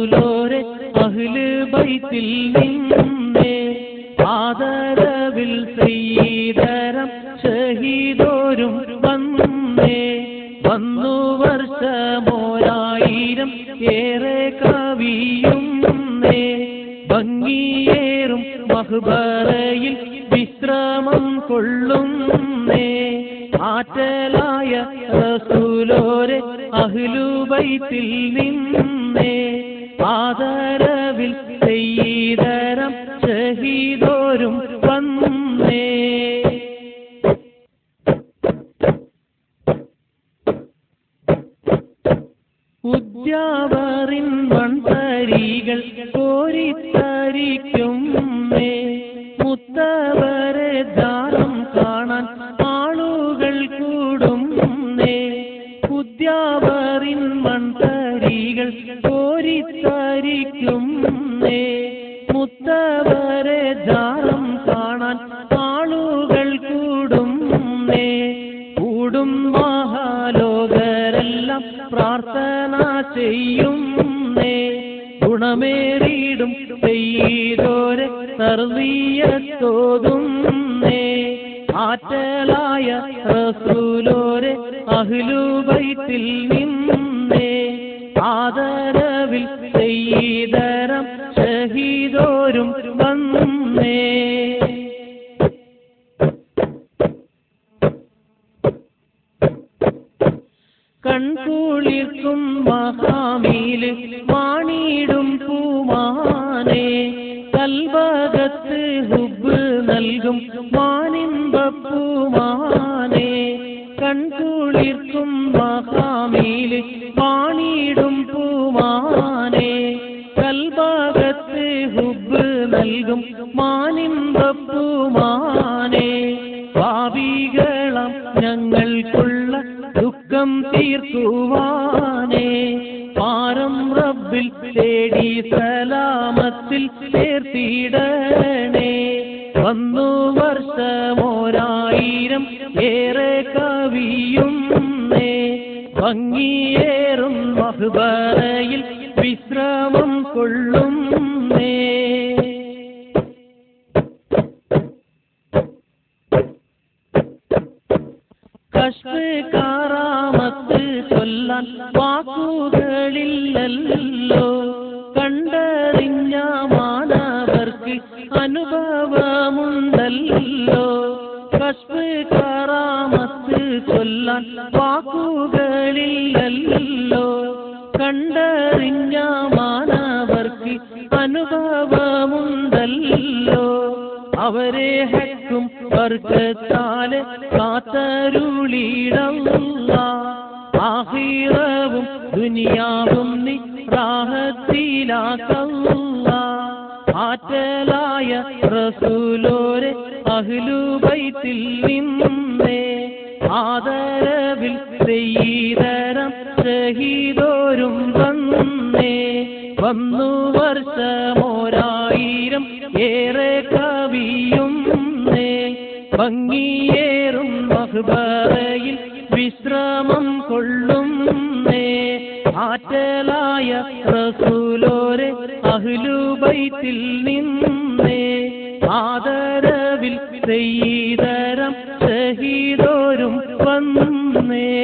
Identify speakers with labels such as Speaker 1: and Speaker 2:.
Speaker 1: റസൂലോരെ അഹ്ലു ബൈത്തിൽ നിന്നേ ആദരവിൽ സയ്യിദരം ഷഹീദോരും വന്നേ വന്നു വർഷമോരായിരം ഏറെ കവിയും ഭംഗിയേറും മഹ്ബറയിൽ വിശ്രമം കൊള്ളുന്നേ ആറ്റലായ റസൂലോരെ അഹ്ലു ബൈത്തിൽ നിന്നേ ആദരവിൽ സയ്യിദരം ഷഹീദോരും വന്നേ ഉദ്യാവറിൻ മൺതരികൾ കോരിത്തരിക്കും മുത്തവരെ ദാനം കാണാൻ ആളുകൾ കൂടും ഉദ്യാവറിൻ മൺതരികൾ കോരിത്തരിക്കും മുത്തവരെ ദാനം കാണാൻ ആളുകൾ കൂടും കൂടും മഹാലോകരെല്ലാം പ്രാർത്ഥന ചെയ്യും ഗുണമേറിയിടും സയ്യിദോരെ തർബിയത്തോതും ആറ്റലായ റസൂലോരെ അഹ്ലു ബൈത്തിൽ നിന്നേ ആദരവിൽ സയ്യിദരം ഷഹീദോരും വന്നേ കൺകുളിർക്കും മഹാമീല് മാണിടും പൂമാനെ കൽബകത്ത് ഹുബ്ബ് നൽകും മാനിമ്പപ്പൂമാനെ കൺകുളിർക്കും മഹാമീല് മാണിടും പൂമാനെ കൽബകത്ത് ഹുബ്ബ് നൽകും മാനിമ്പപ്പൂമാനെ പാപികളം ഞങ്ങൾക്കുള്ള ദുഃഖം തീർക്കുവാനേ പാരം റബ്ബിൽ തേടി സലാമത്തിൽ ചേർത്തിടണേ വന്നു വർഷമോരായിരം ഏറെ കവിയും ഭംഗിയേറും മഹ്ബറയിൽ വിശ്രമം കൊള്ളും കശ്ഫ് കാറാമത്ത് ചൊല്ലാൻ വാക്കുകളില്ലല്ലോ കണ്ടറിഞ്ഞ മാനവർക്ക് അനുഭവമുണ്ടല്ലോ കശ്ഫ് കാറാമത്ത് ചൊല്ലാൻ വാക്കുകളില്ലല്ലോ കണ്ടറിഞ്ഞ മാനവർക്ക് അനുഭവമുണ്ടല്ലോ അവരെ ഹക്കും വർക്കത്താലെ കാത്തരുളിടല്ല ആഖിറവും ദുനിയാവും നീ റാഹത്തിലാക്കല്ല ആറ്റലായ റസൂലോരെ അഹ്ലു ബൈത്തിൽ നിന്നേ ആദരവിൽ സയ്യിദരം ഷഹീദോരും വന്നേ വന്നു വർഷമോരായിരം ഏറെ കവിയും ഭംഗിയേറും മഹ്ബറയിൽ വിശ്രമം കൊള്ളും ആറ്റലായ റസൂലോരെ അഹ്ലു ബൈത്തിൽ നിന്നേ ആദരവിൽ സയ്യിദരം ഷഹീദോരും വന്നേ